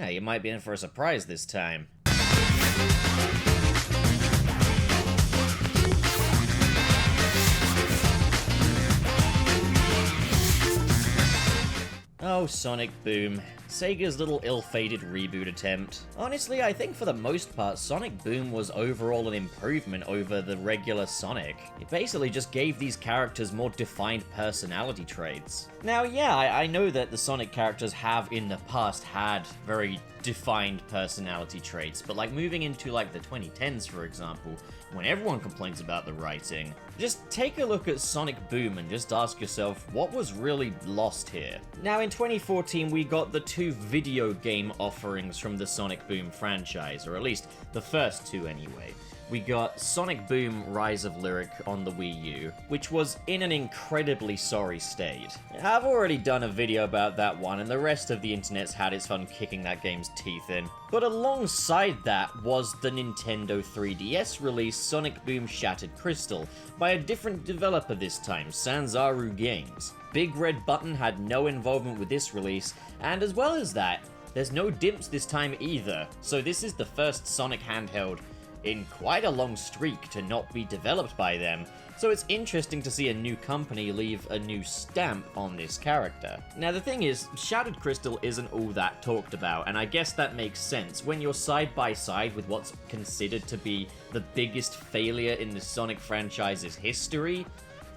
Yeah, you might be in for a surprise this time. Oh, Sonic Boom. Sega's little ill-fated reboot attempt. Honestly, I think for the most part, Sonic Boom was overall an improvement over the regular Sonic. It basically just gave these characters more defined personality traits. Now, yeah, I know that the Sonic characters have in the past had very defined personality traits, but like moving into like the 2010s, for example, when everyone complains about the writing, just take a look at Sonic Boom and just ask yourself, what was really lost here? Now, in 2014, we got the two video game offerings from the Sonic Boom franchise, or at least the first two anyway. We got Sonic Boom Rise of Lyric on the Wii U, which was in an incredibly sorry state. I've already done a video about that one, and the rest of the internet's had its fun kicking that game's teeth in. But alongside that was the Nintendo 3DS release Sonic Boom Shattered Crystal, by a different developer this time, Sanzaru Games. Big Red Button had no involvement with this release, and as well as that, there's no dimps this time either, so this is the first Sonic handheld in quite a long streak to not be developed by them, so it's interesting to see a new company leave a new stamp on this character. Now the thing is, Shattered Crystal isn't all that talked about, and I guess that makes sense. When you're side by side with what's considered to be the biggest failure in the Sonic franchise's history,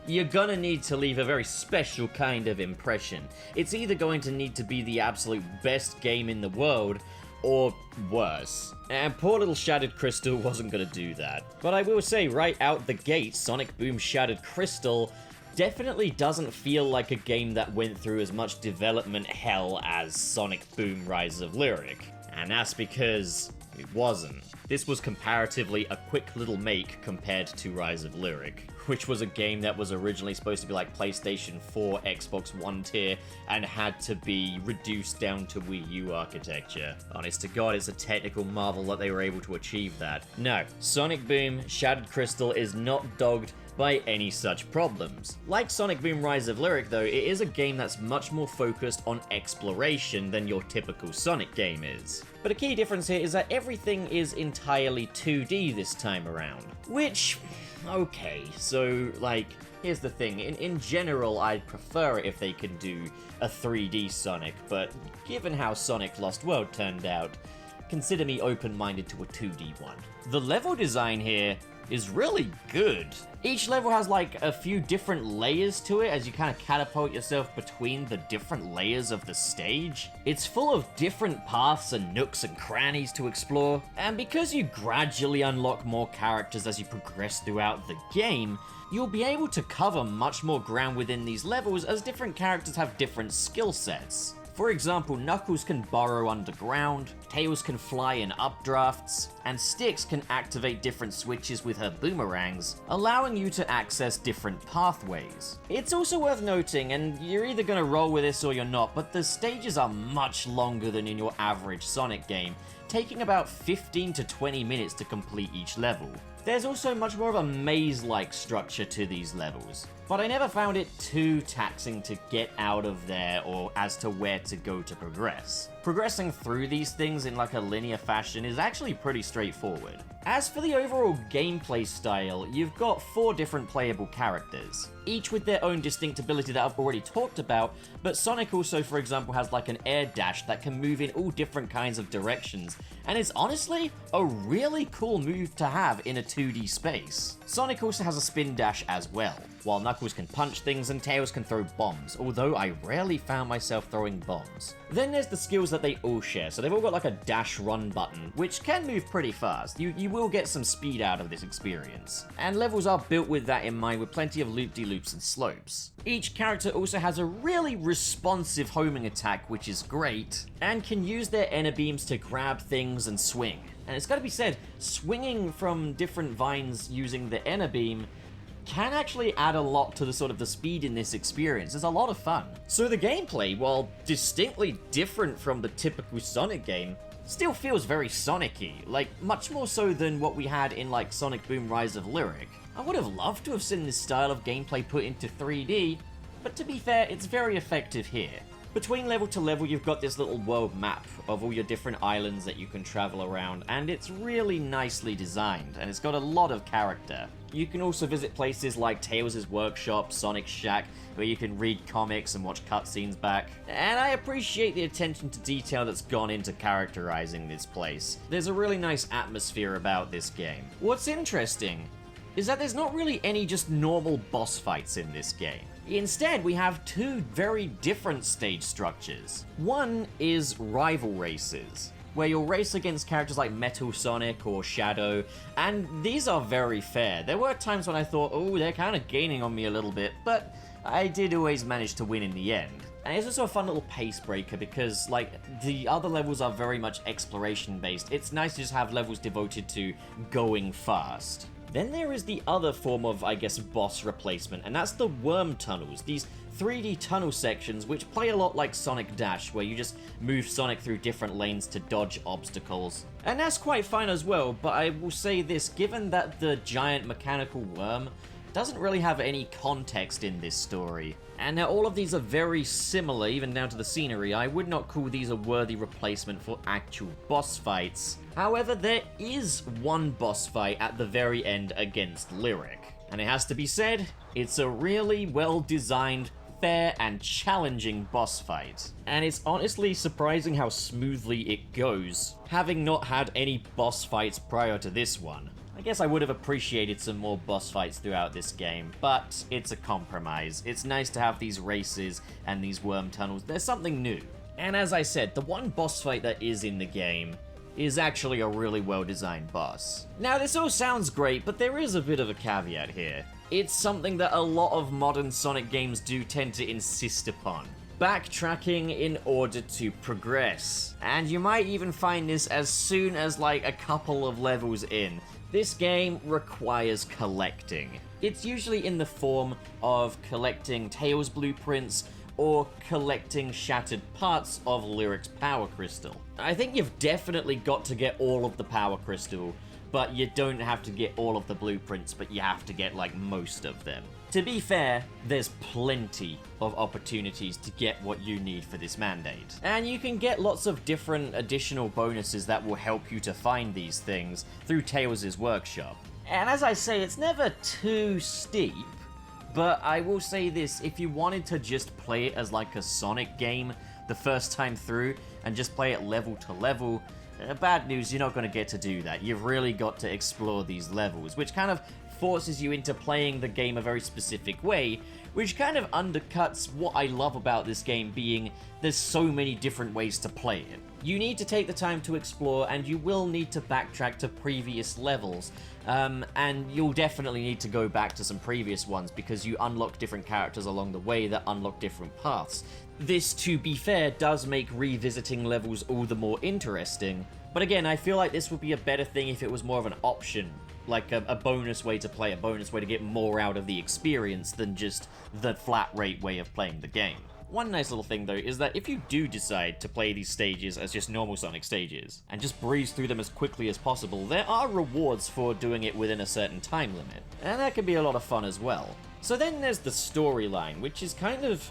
you're gonna need to leave a very special kind of impression. It's either going to need to be the absolute best game in the world, or worse. And poor little Shattered Crystal wasn't gonna do that. But I will say, right out the gate, Sonic Boom Shattered Crystal definitely doesn't feel like a game that went through as much development hell as Sonic Boom Rise of Lyric. And that's because it wasn't. This was comparatively a quick little make compared to Rise of Lyric, which was a game that was originally supposed to be like PlayStation 4, Xbox One tier, and had to be reduced down to Wii U architecture. Honest to God, it's a technical marvel that they were able to achieve that. No, Sonic Boom Shattered Crystal is not dogged by any such problems. Like Sonic Boom Rise of Lyric though, it is a game that's much more focused on exploration than your typical Sonic game is. But a key difference here is that everything is entirely 2D this time around. Which, okay, so like, here's the thing, in general I'd prefer it if they could do a 3D Sonic, but given how Sonic Lost World turned out, consider me open-minded to a 2D one. The level design here is really good. Each level has like a few different layers to it as you kind of catapult yourself between the different layers of the stage. It's full of different paths and nooks and crannies to explore, and because you gradually unlock more characters as you progress throughout the game, you'll be able to cover much more ground within these levels as different characters have different skill sets. For example, Knuckles can burrow underground, Tails can fly in updrafts, and Styx can activate different switches with her boomerangs, allowing you to access different pathways. It's also worth noting, and you're either gonna roll with this or you're not, but the stages are much longer than in your average Sonic game, taking about 15 to 20 minutes to complete each level. There's also much more of a maze-like structure to these levels, but I never found it too taxing to get out of there or as to where to go to progress. Progressing through these things in like a linear fashion is actually pretty straightforward. As for the overall gameplay style, you've got 4 different playable characters, each with their own distinct ability that I've already talked about, but Sonic also, for example, has like an air dash that can move in all different kinds of directions, and is honestly a really cool move to have in a 2D space. Sonic also has a spin dash as well, while Knuckles can punch things and Tails can throw bombs, although I rarely found myself throwing bombs. Then there's the skills that they all share, so they've all got like a dash run button, which can move pretty fast. You will get some speed out of this experience. And levels are built with that in mind, with plenty of loop-de-loops and slopes. Each character also has a really responsive homing attack, which is great, and can use their inner beams to grab things and swing. And it's gotta be said, swinging from different vines using the inner beam can actually add a lot to the speed in this experience. It's a lot of fun. So the gameplay, while distinctly different from the typical Sonic game, still feels very Sonic-y, like much more so than what we had in like Sonic Boom Rise of Lyric. I would have loved to have seen this style of gameplay put into 3D, but to be fair, it's very effective here. Between level to level, you've got this little world map of all your different islands that you can travel around, and it's really nicely designed, and it's got a lot of character. You can also visit places like Tails' workshop, Sonic's shack, where you can read comics and watch cutscenes back. And I appreciate the attention to detail that's gone into characterizing this place. There's a really nice atmosphere about this game. What's interesting is that there's not really any just normal boss fights in this game. Instead, we have two very different stage structures. One is rival races, where you'll race against characters like Metal Sonic or Shadow, and these are very fair. There were times when I thought, oh, they're kind of gaining on me a little bit, but I did always manage to win in the end. And it's also a fun little pace breaker because, like, the other levels are very much exploration based. It's nice to just have levels devoted to going fast. Then there is the other form of, I guess, boss replacement, and that's the worm tunnels. These 3D tunnel sections, which play a lot like Sonic Dash, where you just move Sonic through different lanes to dodge obstacles. And that's quite fine as well, but I will say this, given that the giant mechanical worm doesn't really have any context in this story, and now all of these are very similar, even down to the scenery, I would not call these a worthy replacement for actual boss fights. However, there is one boss fight at the very end against Lyric, and it has to be said, it's a really well-designed, fair and challenging boss fight. And it's honestly surprising how smoothly it goes, having not had any boss fights prior to this one. I guess I would have appreciated some more boss fights throughout this game, but it's a compromise. It's nice to have these races and these worm tunnels. There's something new. And as I said, the one boss fight that is in the game is actually a really well-designed boss. Now, this all sounds great, but there is a bit of a caveat here. It's something that a lot of modern Sonic games do tend to insist upon. Backtracking in order to progress. And you might even find this as soon as like a couple of levels in. This game requires collecting. It's usually in the form of collecting Tails blueprints or collecting shattered parts of Lyric's power crystal. I think you've definitely got to get all of the power crystal, but you don't have to get all of the blueprints, but you have to get like most of them. To be fair, there's plenty of opportunities to get what you need for this mandate. And you can get lots of different additional bonuses that will help you to find these things through Tails' workshop. And as I say, it's never too steep, but I will say this, if you wanted to just play it as like a Sonic game the first time through and just play it level to level, bad news, you're not going to get to do that. You've really got to explore these levels, which kind of forces you into playing the game a very specific way, which kind of undercuts what I love about this game being there's so many different ways to play it. You need to take the time to explore, and you will need to backtrack to previous levels, and you'll definitely need to go back to some previous ones because you unlock different characters along the way that unlock different paths. This, to be fair, does make revisiting levels all the more interesting, but again, I feel like this would be a better thing if it was more of an option, like a bonus way to play, a bonus way to get more out of the experience than just the flat rate way of playing the game. One nice little thing though is that if you do decide to play these stages as just normal Sonic stages, and just breeze through them as quickly as possible, there are rewards for doing it within a certain time limit, and that can be a lot of fun as well. So then there's the storyline, which is kind of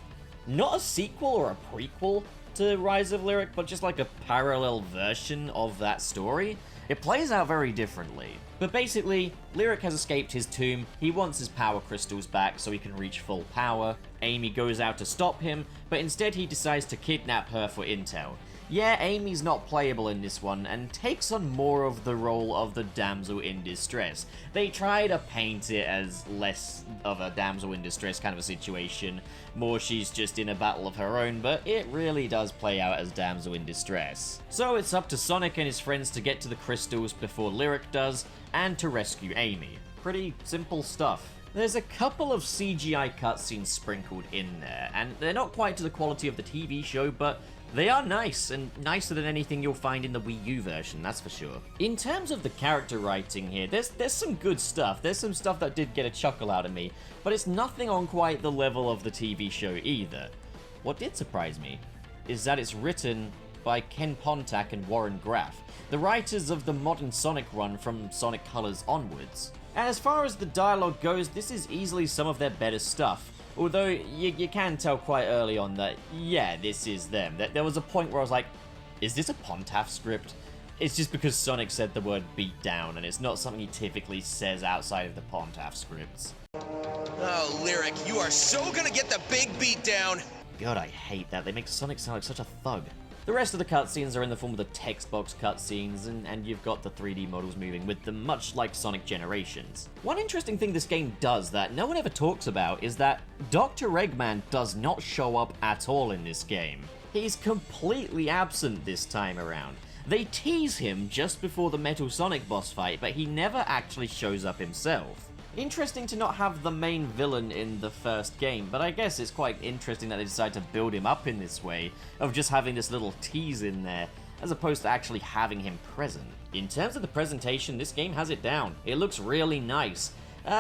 not a sequel or a prequel to Rise of Lyric, but just like a parallel version of that story. It plays out very differently. But basically, Lyric has escaped his tomb, he wants his power crystals back so he can reach full power. Amy goes out to stop him, but instead he decides to kidnap her for intel. Yeah, Amy's not playable in this one, and takes on more of the role of the damsel in distress. They try to paint it as less of a damsel in distress kind of a situation, more she's just in a battle of her own, but it really does play out as damsel in distress. So it's up to Sonic and his friends to get to the crystals before Lyric does, and to rescue Amy. Pretty simple stuff. There's a couple of CGI cutscenes sprinkled in there, and they're not quite to the quality of the TV show, but they are nice, and nicer than anything you'll find in the Wii U version, that's for sure. In terms of the character writing here, there's some good stuff. There's some stuff that did get a chuckle out of me, but it's nothing on quite the level of the TV show either. What did surprise me is that it's written by Ken Pontac and Warren Graff, the writers of the modern Sonic run from Sonic Colors onwards. And as far as the dialogue goes, this is easily some of their better stuff. Although, you can tell quite early on that, yeah, this is them. There was a point where I was like, is this a Pontaff script? It's just because Sonic said the word beat down, and it's not something he typically says outside of the Pontaff scripts. Oh, Lyric, you are so gonna get the big beat down! God, I hate that. They make Sonic sound like such a thug. The rest of the cutscenes are in the form of the text box cutscenes, and you've got the 3D models moving with them, much like Sonic Generations. One interesting thing this game does that no one ever talks about is that Dr. Eggman does not show up at all in this game. He's completely absent this time around. They tease him just before the Metal Sonic boss fight, but he never actually shows up himself. Interesting to not have the main villain in the first game, but I guess it's quite interesting that they decided to build him up in this way, of just having this little tease in there, as opposed to actually having him present. In terms of the presentation, this game has it down. It looks really nice.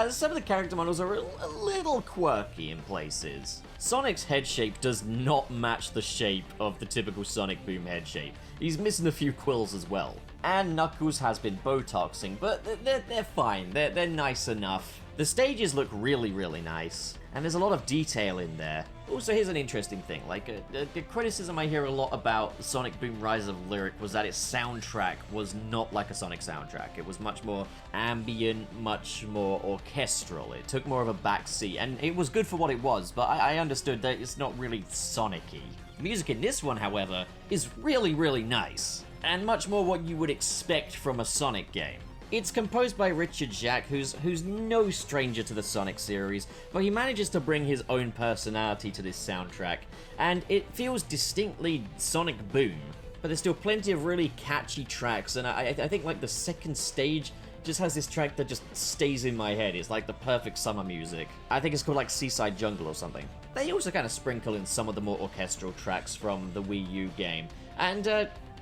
Some of the character models are a little quirky in places. Sonic's head shape does not match the shape of the typical Sonic Boom head shape. He's missing a few quills as well. And Knuckles has been Botoxing, but they're fine. They're nice enough. The stages look really, really nice, and there's a lot of detail in there. Also, here's an interesting thing. Like, the criticism I hear a lot about Sonic Boom Rise of Lyric was that its soundtrack was not like a Sonic soundtrack. It was much more ambient, much more orchestral. It took more of a backseat, and it was good for what it was, but I understood that it's not really Sonic-y. Music in this one, however, is really, really nice, and much more what you would expect from a Sonic game. It's composed by Richard Jacques, who's no stranger to the Sonic series, but he manages to bring his own personality to this soundtrack, and it feels distinctly Sonic Boom, but there's still plenty of really catchy tracks, and I think like the second stage just has this track that just stays in my head. It's like the perfect summer music. I think it's called like Seaside Jungle or something. They also kind of sprinkle in some of the more orchestral tracks from the Wii U game, and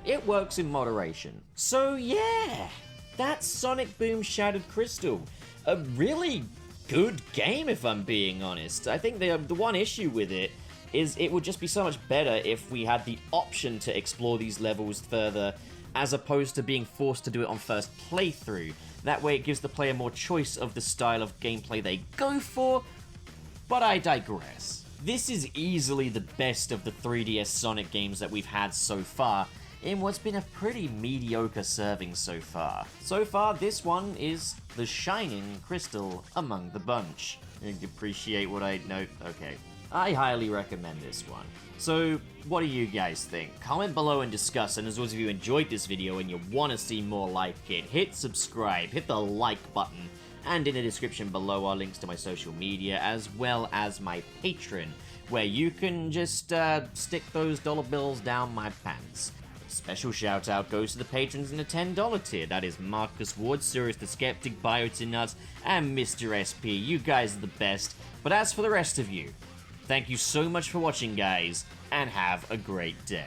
it works in moderation. So yeah! That's Sonic Boom Shattered Crystal. A really good game, if I'm being honest. I think the one issue with it is it would just be so much better if we had the option to explore these levels further, as opposed to being forced to do it on first playthrough. That way it gives the player more choice of the style of gameplay they go for, but I digress. This is easily the best of the 3DS Sonic games that we've had so far, in what's been a pretty mediocre serving so far. So far, this one is the shining crystal among the bunch. You appreciate what I know? Okay. I highly recommend this one. So, what do you guys think? Comment below and discuss, and as always, if you enjoyed this video and you want to see more like it, hit subscribe, hit the like button, and in the description below are links to my social media, as well as my Patreon, where you can just stick those dollar bills down my pants. Special shout out goes to the patrons in the $10 tier. That is Marcus Ward, Sirius the Skeptic, Biotinuts, and Mr. SP. You guys are the best. But as for the rest of you, thank you so much for watching, guys, and have a great day.